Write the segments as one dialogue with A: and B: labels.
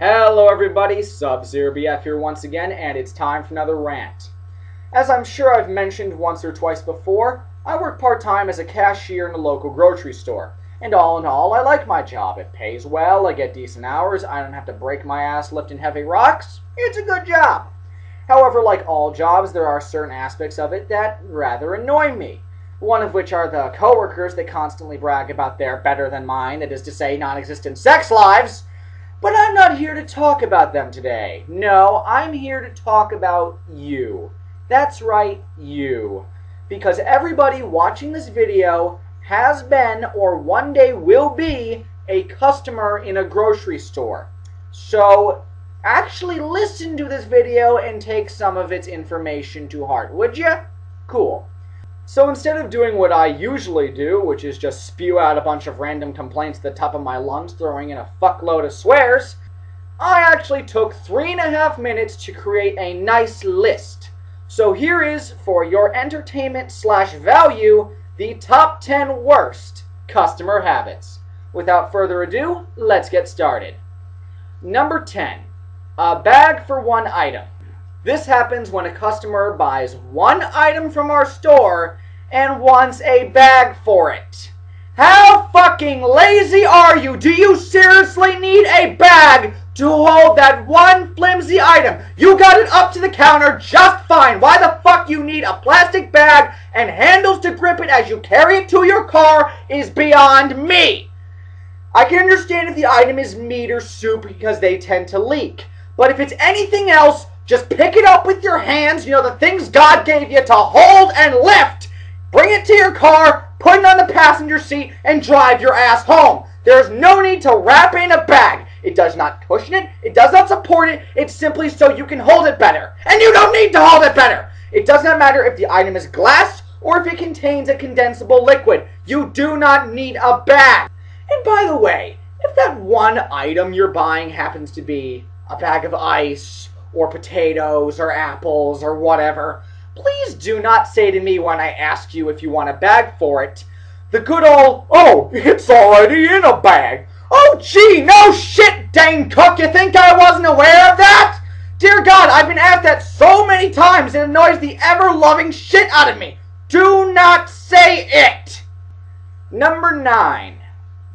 A: Hello everybody, Subzerobf here once again, and it's time for another rant. As I'm sure I've mentioned once or twice before, I work part-time as a cashier in a local grocery store. And all in all, I like my job. It pays well, I get decent hours, I don't have to break my ass lifting heavy rocks. It's a good job. However, like all jobs, there are certain aspects of it that rather annoy me. One of which are the coworkers that constantly brag about their better than mine, that is to say, non-existent sex lives. But I'm not here to talk about them today. No, I'm here to talk about you. That's right, you. Because everybody watching this video has been or one day will be a customer in a grocery store. So actually listen to this video and take some of its information to heart, would you? Cool. So instead of doing what I usually do, which is just spew out a bunch of random complaints at the top of my lungs, throwing in a fuckload of swears, I actually took 3.5 minutes to create a nice list. So here is, for your entertainment/value, the top 10 worst customer habits. Without further ado, let's get started. Number 10. A bag for one item. This happens when a customer buys one item from our store and wants a bag for it. How fucking lazy are you? Do you seriously need a bag to hold that one flimsy item? You got it up to the counter just fine. Why the fuck you need a plastic bag and handles to grip it as you carry it to your car is beyond me. I can understand if the item is meat or soup because they tend to leak. But if it's anything else, just pick it up with your hands, the things God gave you to hold and lift. Bring it to your car, put it on the passenger seat, and drive your ass home. There's no need to wrap it in a bag. It does not cushion it. It does not support it. It's simply so you can hold it better. And you don't need to hold it better. It does not matter if the item is glass or if it contains a condensable liquid. You do not need a bag. And by the way, if that one item you're buying happens to be a bag of ice, or potatoes, or apples, or whatever, please do not say to me when I ask you if you want a bag for it, the good old, "Oh, it's already in a bag." Oh gee, no shit, Dane Cook, you think I wasn't aware of that? Dear God, I've been asked that so many times, it annoys the ever-loving shit out of me. Do not say it! Number 9.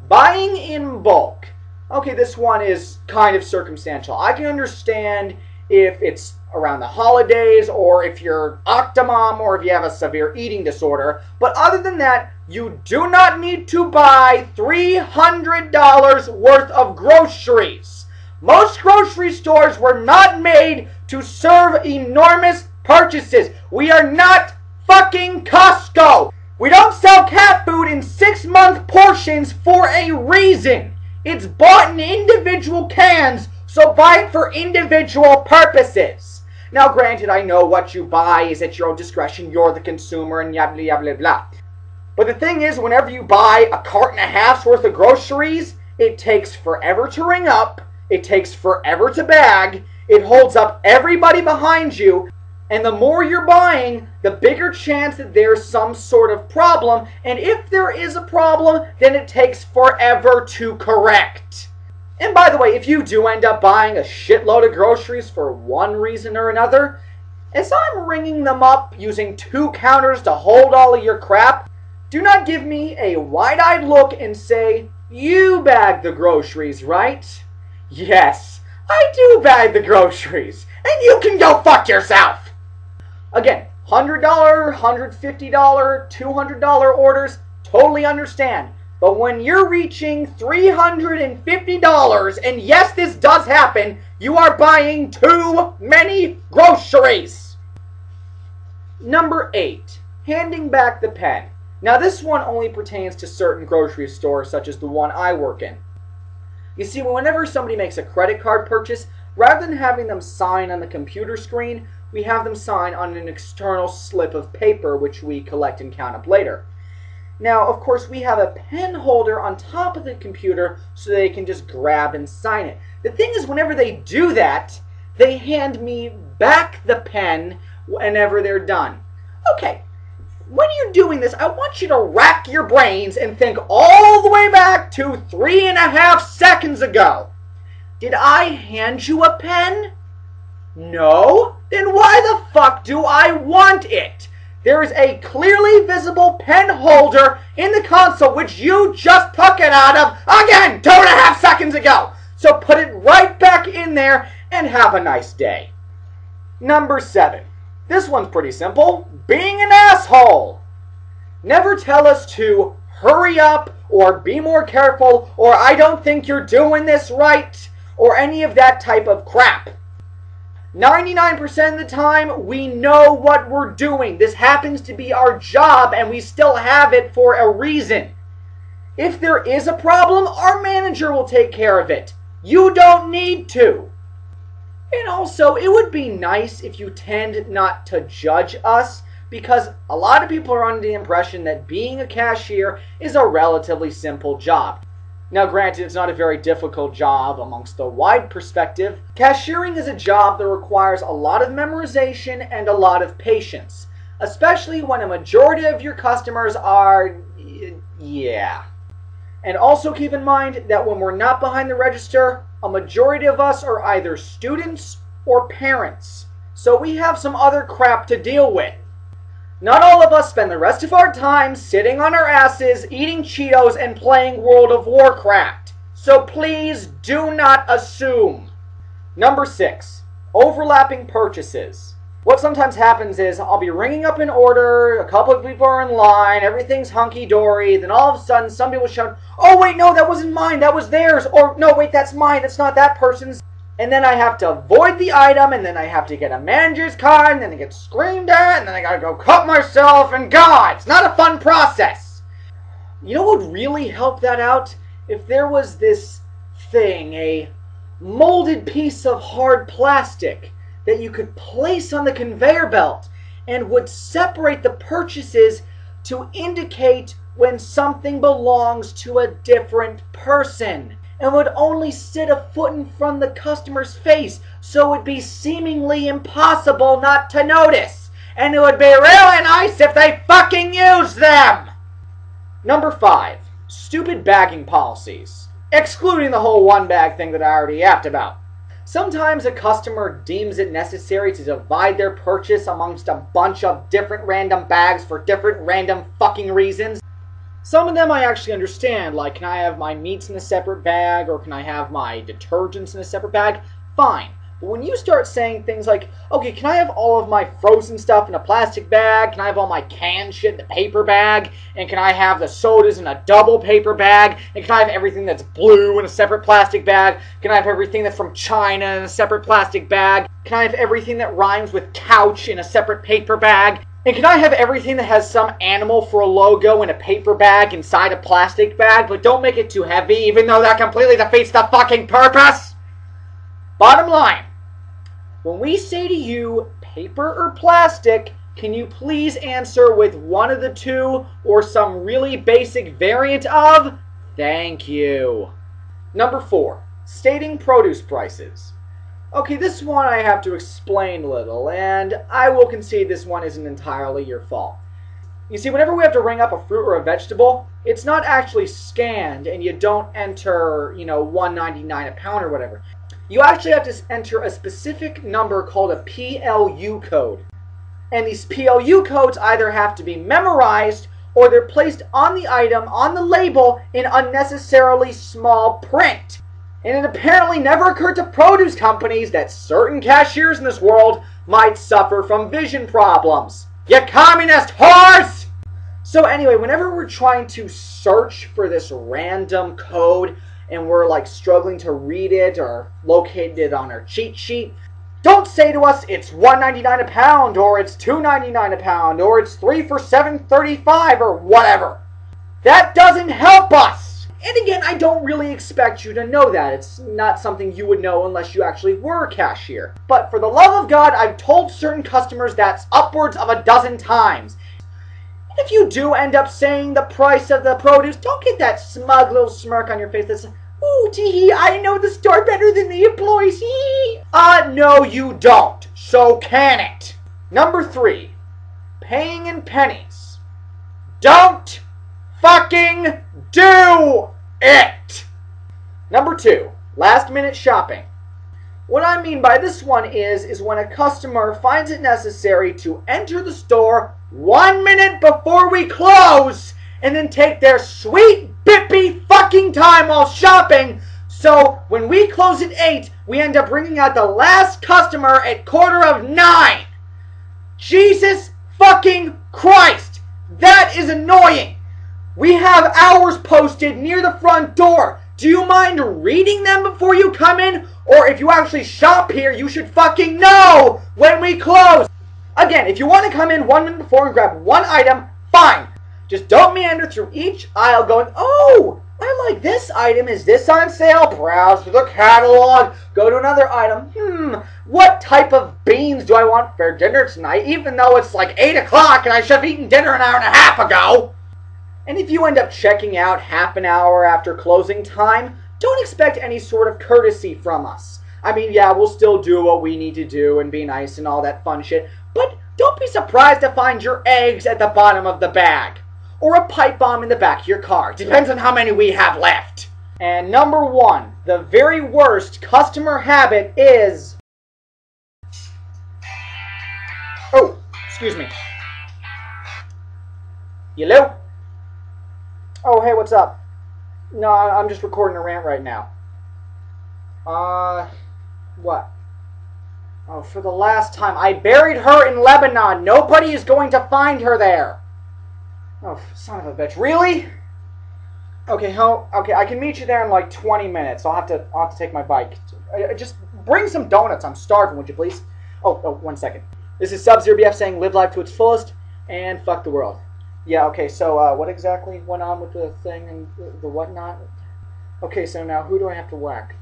A: Buying in bulk. Okay, this one is kind of circumstantial. I can understand if it's around the holidays, or if you're Octomom, or if you have a severe eating disorder. But other than that, you do not need to buy $300 worth of groceries. Most grocery stores were not made to serve enormous purchases. We are not fucking Costco. We don't sell cat food in 6-month portions for a reason. It's bought in individual cans, so buy it for individual purposes. Now granted, I know what you buy is at your own discretion, you're the consumer, and yabla yabla blah. But the thing is, whenever you buy a carton and a half's worth of groceries, it takes forever to ring up, it takes forever to bag, it holds up everybody behind you, and the more you're buying, the bigger chance that there's some sort of problem, and if there is a problem, then it takes forever to correct. And by the way, if you do end up buying a shitload of groceries for one reason or another, as I'm ringing them up using 2 counters to hold all of your crap, do not give me a wide-eyed look and say, "You bag the groceries, right?" Yes, I do bag the groceries, and you can go fuck yourself! Again, $100, $150, $200 orders, totally understand. But when you're reaching $350, and yes, this does happen, you are buying too many groceries. Number 8. Handing back the pen. Now this one only pertains to certain grocery stores, such as the one I work in. You see, whenever somebody makes a credit card purchase, rather than having them sign on the computer screen, we have them sign on an external slip of paper, which we collect and count up later. Now, of course, we have a pen holder on top of the computer so they can just grab and sign it. The thing is, whenever they do that, they hand me back the pen whenever they're done. Okay, when you're doing this, I want you to rack your brains and think all the way back to 3.5 seconds ago. Did I hand you a pen? No? Then why the fuck do I want it? There is a clearly visible pen holder in the console which you just took it out of, again, 2.5 seconds ago. So put it right back in there and have a nice day. Number 7. This one's pretty simple. Being an asshole. Never tell us to hurry up or be more careful or I don't think you're doing this right or any of that type of crap. 99% of the time, we know what we're doing. This happens to be our job and we still have it for a reason. If there is a problem, our manager will take care of it. You don't need to. And also, it would be nice if you tend not to judge us because a lot of people are under the impression that being a cashier is a relatively simple job. Now granted, it's not a very difficult job amongst the wide perspective. Cashiering is a job that requires a lot of memorization and a lot of patience, especially when a majority of your customers are, yeah. And also keep in mind that when we're not behind the register, a majority of us are either students or parents. So we have some other crap to deal with. Not all of us spend the rest of our time sitting on our asses, eating Cheetos, and playing World of Warcraft. So please do not assume. Number 6. Overlapping purchases. What sometimes happens is I'll be ringing up an order, a couple of people are in line, everything's hunky-dory, then all of a sudden some people shout, oh wait, no, that wasn't mine, that was theirs, or no, wait, that's mine, that's not that person's. And then I have to void the item, and then I have to get a manager's card, and then I get screamed at, and then I gotta go cut myself, and God, it's not a fun process. You know what would really help that out? If there was this thing, a molded piece of hard plastic that you could place on the conveyor belt and would separate the purchases to indicate when something belongs to a different person. And would only sit a foot in front of the customer's face, so it would be seemingly impossible not to notice. And it would be really nice if they fucking used them! Number 5. Stupid bagging policies. Excluding the whole one bag thing that I already yapped about. Sometimes a customer deems it necessary to divide their purchase amongst a bunch of different random bags for different random fucking reasons. Some of them I actually understand, like can I have my meats in a separate bag or can I have my detergents in a separate bag? Fine. But when you start saying things like, okay, can I have all of my frozen stuff in a plastic bag? Can I have all my canned shit in a paper bag? And can I have the sodas in a double paper bag? And can I have everything that's blue in a separate plastic bag? Can I have everything that's from China in a separate plastic bag? Can I have everything that rhymes with couch in a separate paper bag? And can I have everything that has some animal for a logo in a paper bag inside a plastic bag? But don't make it too heavy, even though that completely defeats the fucking purpose. Bottom line, when we say to you, paper or plastic, can you please answer with one of the two or some really basic variant of? Thank you. Number 4, stating produce prices. Okay, this one I have to explain a little, and I will concede this one isn't entirely your fault. You see, whenever we have to ring up a fruit or a vegetable, it's not actually scanned, and you don't enter, $1.99 a pound or whatever. You actually have to enter a specific number called a PLU code. And these PLU codes either have to be memorized, or they're placed on the item, on the label, in unnecessarily small print. And it apparently never occurred to produce companies that certain cashiers in this world might suffer from vision problems. You communist whores! So anyway, whenever we're trying to search for this random code and we're like struggling to read it or locate it on our cheat sheet, don't say to us it's $1.99 a pound or it's $2.99 a pound or it's 3 for $7.35 or whatever. That doesn't help us! And again, I don't really expect you to know that. It's not something you would know unless you actually were a cashier. But for the love of God, I've told certain customers that's upwards of a dozen times. And if you do end up saying the price of the produce, don't get that smug little smirk on your face that's, ooh, tee, I know the store better than the employees. No, you don't. So can it. Number 3, paying in pennies. Don't fucking do it! Number 2, Last minute shopping. What I mean by this one is when a customer finds it necessary to enter the store 1 minute before we close and then take their sweet bippy fucking time while shopping. So when we close at 8, we end up bringing out the last customer at 9:15. Jesus fucking Christ! That is annoying! We have hours posted near the front door. Do you mind reading them before you come in? Or if you actually shop here, you should fucking know when we close! Again, if you want to come in 1 minute before and grab one item, fine. Just don't meander through each aisle going, oh, I like this item. Is this on sale? Browse through the catalog. Go to another item. What type of beans do I want for dinner tonight? Even though it's like 8 o'clock and I should have eaten dinner an hour and a half ago. And if you end up checking out half an hour after closing time, don't expect any sort of courtesy from us. I mean, yeah, we'll still do what we need to do and be nice and all that fun shit, but don't be surprised to find your eggs at the bottom of the bag. Or a pipe bomb in the back of your car. Depends on how many we have left. And number 1, the very worst customer habit is... Oh, excuse me. Hello? Oh, hey, what's up? No, I'm just recording a rant right now. What? Oh, for the last time. I buried her in Lebanon. Nobody is going to find her there. Oh, son of a bitch. Really? Okay, okay, I can meet you there in like 20 minutes. I'll have to take my bike. Just bring some donuts. I'm starving, would you please? Oh, 1 second. This is Subzerobf saying live life to its fullest and fuck the world. Yeah, okay, so what exactly went on with the thing and the whatnot? Okay, so now who do I have to whack?